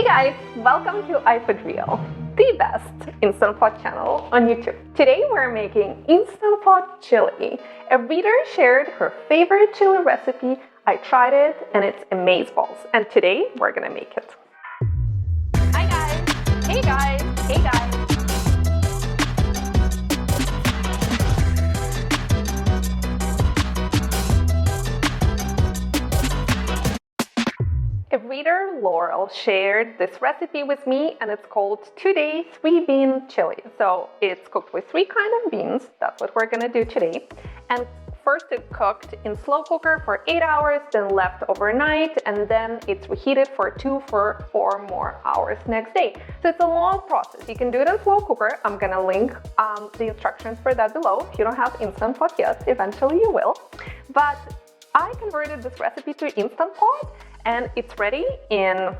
guys, welcome to iFoodReal, the best Instant Pot channel on YouTube. Today we're making Instant Pot chili. A reader shared her favorite chili recipe. I tried it and it's amazeballs. And today we're gonna make it. Hi guys, hey guys, hey guys. A reader, Laurel, shared this recipe with me and it's called 2-day 3-bean chili. So it's cooked with 3 kinds of beans. That's what we're gonna do today. And first it's cooked in slow cooker for 8 hours, then left overnight, and then it's reheated for 2 or 4 more hours next day. So it's a long process. You can do it in slow cooker. I'm gonna link the instructions for that below. If you don't have Instant Pot yet, eventually you will. But I converted this recipe to Instant Pot, and it's ready in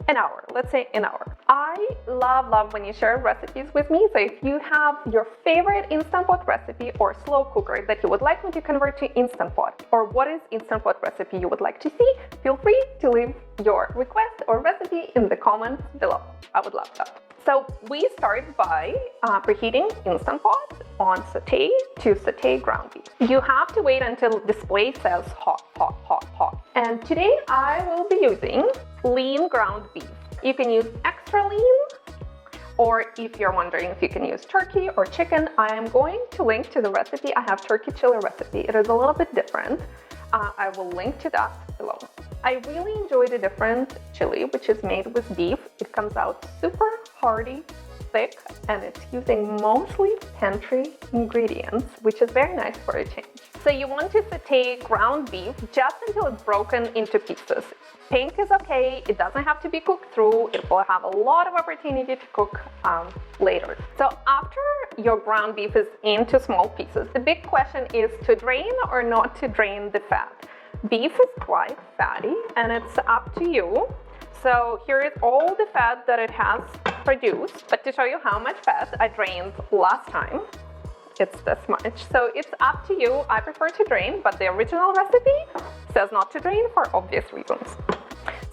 an hour, let's say an hour. I love when you share recipes with me. So if you have your favorite Instant Pot recipe or slow cooker that you would like me to convert to Instant Pot, or what is Instant Pot recipe you would like to see, feel free to leave your request or recipe in the comments below. I would love that. So we start by preheating Instant Pot on saute to saute ground beef. You have to wait until display says hot, hot, hot, hot. And today I will be using lean ground beef. You can use extra lean, or if you're wondering if you can use turkey or chicken, I am going to link to the recipe. I have turkey chili recipe. It is a little bit different. I will link to that below. I really enjoy the different chili, which is made with beef. It comes out super hearty, thick, and it's using mostly pantry ingredients, which is very nice for a change. So you want to saute ground beef just until it's broken into pieces. Pink is okay, it doesn't have to be cooked through, it will have a lot of opportunity to cook later. So after your ground beef is into small pieces, the big question is to drain or not to drain the fat. Beef is quite fatty and it's up to you. So here is all the fat that it has produced, but to show you how much fat I drained last time, it's this much. So it's up to you. I prefer to drain, but the original recipe says not to drain for obvious reasons.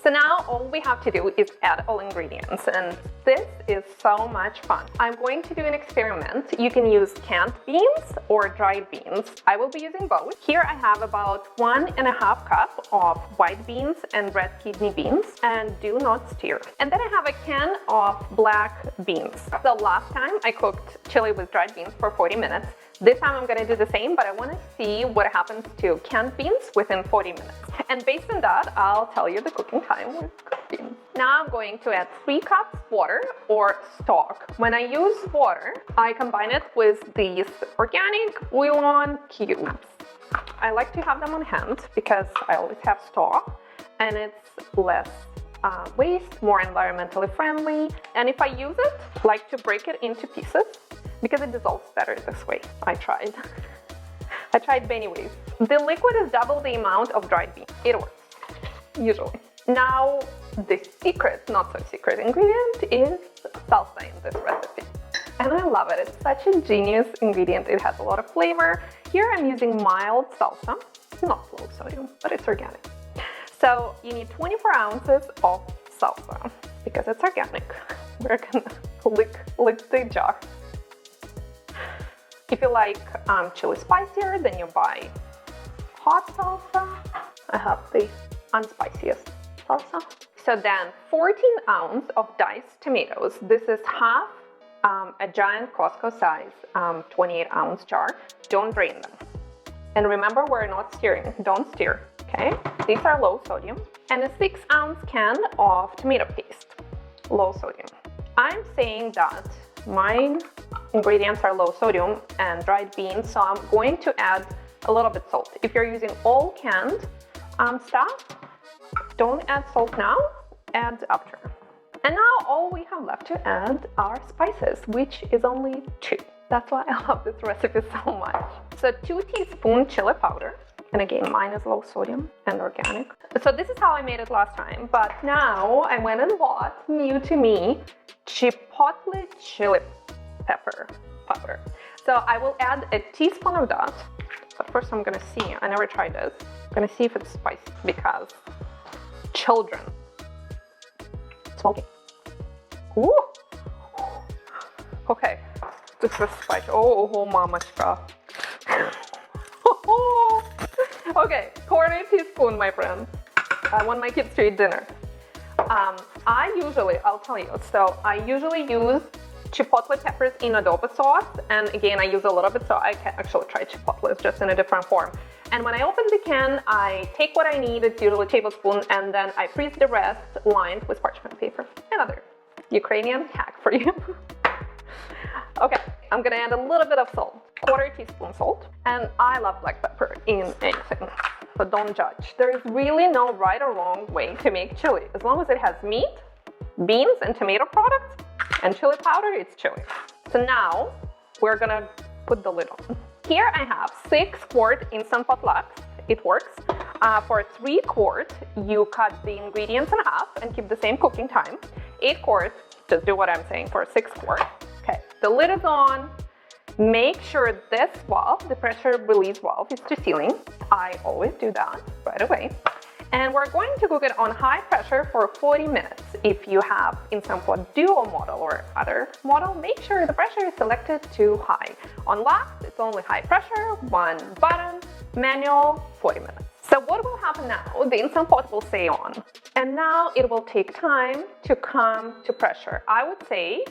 So now all we have to do is add all ingredients, and this is so much fun. I'm going to do an experiment. You can use canned beans or dried beans. I will be using both. Here I have about 1.5 cups of white beans and red kidney beans, and do not stir. And then I have a can of black beans. So last time I cooked chili with dried beans for 40 minutes. This time I'm gonna do the same, but I wanna see what happens to canned beans within 40 minutes. And based on that, I'll tell you the cooking time with beans. Now I'm going to add 3 cups water or stock. When I use water, I combine it with these organic bouillon cubes. I like to have them on hand because I always have stock and it's less waste, more environmentally friendly. And if I use it, I like to break it into pieces, because it dissolves better this way. I tried many ways. The liquid is double the amount of dried beans. It works, usually. Now, the secret, not so secret ingredient is salsa in this recipe. And I love it. It's such a genius ingredient. It has a lot of flavor. Here I'm using mild salsa, not low sodium, but it's organic. So you need 24 ounces of salsa because it's organic. We're gonna lick the jar. If you like chili spicier, then you buy hot salsa. I have the unspiciest salsa. So then 14 ounces of diced tomatoes. This is half a giant Costco size 28-ounce jar. Don't drain them. And remember, we're not stirring. Don't stir, okay? These are low sodium. And a 6-ounce can of tomato paste, low sodium. I'm saying that my ingredients are low sodium and dried beans, so I'm going to add a little bit salt. If you're using all canned stuff, don't add salt now, add after. And now all we have left to add are spices, which is only 2. That's why I love this recipe so much. So 2 teaspoons chili powder, and again, mine is low sodium and organic. So this is how I made it last time, but now I went and bought, new to me, chipotle chili pepper powder. So I will add a teaspoon of that, but first I'm gonna see, I never tried this. I'm gonna see if it's spicy because children Smoky. Ooh. Okay, this is spicy. Oh, mamachka. Okay, 1/4 teaspoon, my friends. I want my kids to eat dinner. I'll tell you, so I usually use chipotle peppers in adobo sauce, and again, I use a little bit so I can actually try chipotle just in a different form. And when I open the can, I take what I need, it's usually a tablespoon, and then I freeze the rest lined with parchment paper. Another Ukrainian hack for you. Okay, I'm gonna add a little bit of salt, 1/4 teaspoon salt, and I love black pepper in anything, so don't judge. There is really no right or wrong way to make chili. As long as it has meat, beans, and tomato products, and chili powder, it's chili. So now we're gonna put the lid on. Here I have 6-quart Instant Pot Lux. It works. For 3-quart, you cut the ingredients in half and keep the same cooking time. 8 quarts, just do what I'm saying for 6-quart. Okay, the lid is on. Make sure this valve, the pressure release valve, is to ceiling. I always do that right away. And we're going to cook it on high pressure for 40 minutes. If you have Instant Pot Duo model or other model, make sure the pressure is selected to high. On Lux, it's only high pressure, 1 button, manual, 40 minutes. So what will happen now? The Instant Pot will stay on. And now it will take time to come to pressure. I would say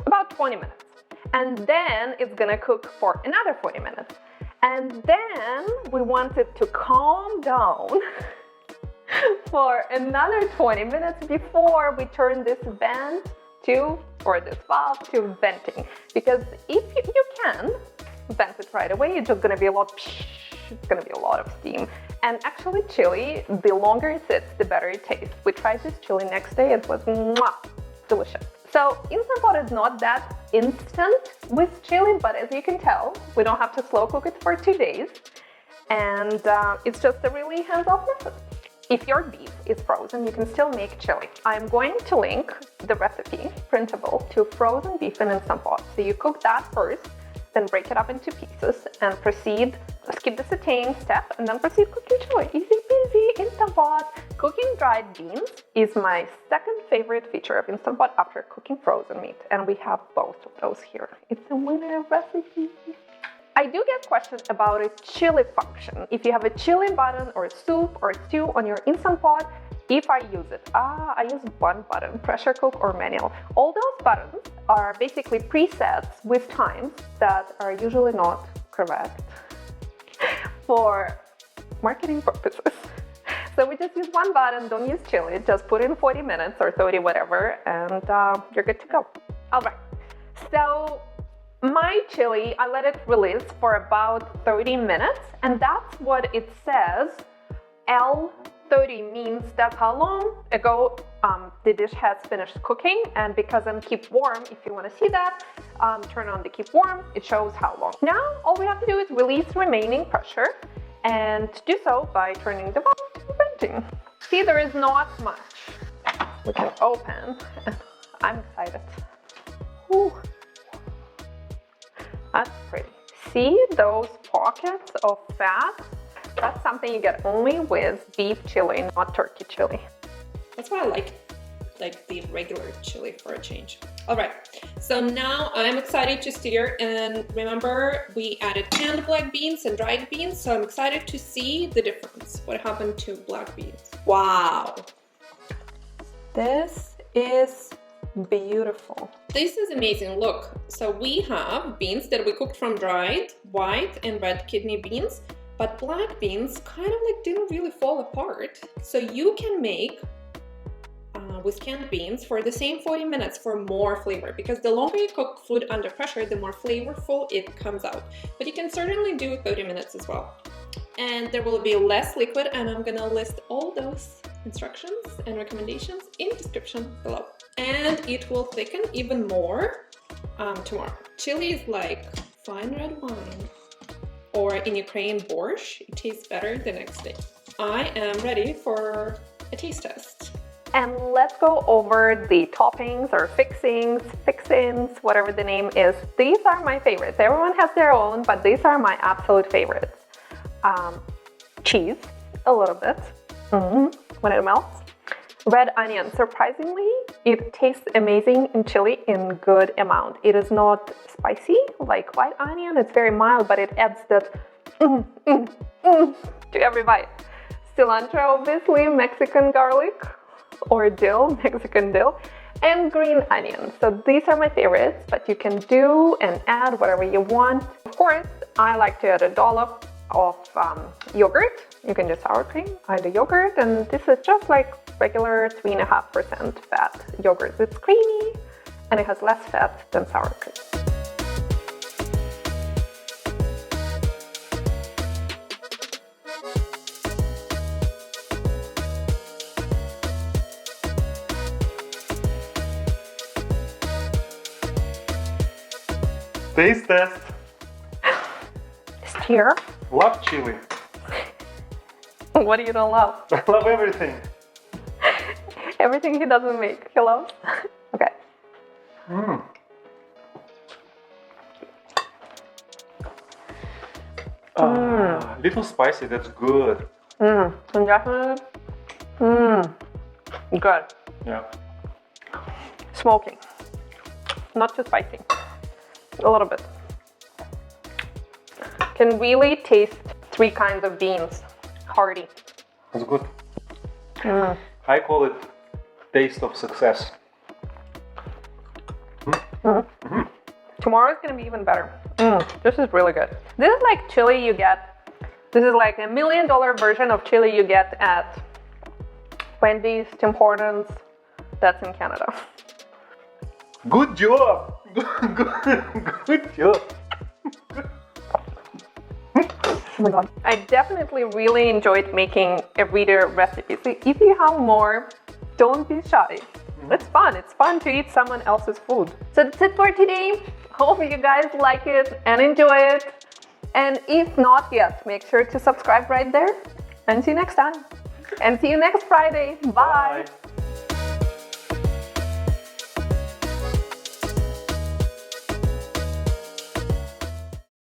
about 20 minutes. And then it's gonna cook for another 40 minutes. And then we want it to calm down for another 20 minutes before we turn this vent to, or this valve to venting. Because if you can vent it right away, it's just gonna be it's gonna be a lot of steam. And actually chili, the longer it sits, the better it tastes. We tried this chili next day, it was delicious. So Instant Pot is not that instant with chili, but as you can tell, we don't have to slow cook it for 2 days. And it's just a really hands-off method. If your beef is frozen, you can still make chili. I'm going to link the recipe, printable, to frozen beef in Instant Pot. So you cook that first, then break it up into pieces and proceed, skip the sauteing step, and then proceed cooking chili. Easy peasy, Instant Pot. Cooking dried beans is my second favorite feature of Instant Pot after cooking frozen meat, and we have both of those here. It's a winner recipe. I do get questions about a chili function. If you have a chili button or soup or stew on your Instant Pot, if I use it. I use 1 button, pressure cook or manual. All those buttons are basically presets with times that are usually not correct for marketing purposes. So we just use 1 button, don't use chili, just put in 40 minutes or 30, whatever, and you're good to go. All right, so my chili, I let it release for about 30 minutes, and that's what it says. L30 means that's how long ago the dish has finished cooking, and because I'm keep warm, if you want to see that, turn on the keep warm, it shows how long. Now, all we have to do is release remaining pressure, and do so by turning the valve to venting. See, there is not much. We can open, and I'm excited. Ooh. That's pretty. See those pockets of fat? That's something you get only with beef chili, not turkey chili. That's why I like the regular chili for a change. All right, so now I'm excited to stir, and remember we added canned black beans and dried beans, so I'm excited to see the difference. What happened to black beans? Wow, this is beautiful. This is amazing. Look, so we have beans that we cooked from dried white and red kidney beans, but black beans kind of like didn't really fall apart. So you can make with canned beans for the same 40 minutes for more flavor, because the longer you cook food under pressure, the more flavorful it comes out. But you can certainly do 30 minutes as well. And there will be less liquid, and I'm gonna list all those instructions and recommendations in the description below. And it will thicken even more tomorrow. Chili is like fine red wine, or in Ukraine, borscht. It tastes better the next day. I am ready for a taste test. And let's go over the toppings or fixins, whatever the name is. These are my favorites. Everyone has their own, but these are my absolute favorites. Cheese, a little bit, when it melts. Red onion, surprisingly, it tastes amazing in chili in good amount. It is not spicy like white onion, it's very mild, but it adds that to every bite. Cilantro, obviously, Mexican garlic or dill, Mexican dill, and green onion. So these are my favorites, but you can do and add whatever you want. Of course, I like to add a dollop of yogurt. You can do sour cream, I do yogurt, and this is just like regular 3.5% fat yogurt. It's creamy and it has less fat than sour cream. Taste test. Here. Love chili. What do you don't love? I love everything. Everything he doesn't make, he loves. Okay. Little spicy, that's good. And definitely. Good. Yeah. Smoky. Not too spicy. A little bit. Can really taste 3 kinds of beans. Hearty. That's good. I call it taste of success. Tomorrow is going to be even better. This is really good. This is like chili you get. This is like $1 million version of chili you get at Wendy's, Tim Hortons. That's in Canada. Good job. Good job. Oh my god. I definitely really enjoyed making everyday recipes. So if you have more, don't be shy. It's fun. It's fun to eat someone else's food. So that's it for today. Hope you guys like it and enjoy it. And if not yet, make sure to subscribe right there. And see you next time. And see you next Friday. Bye. Bye.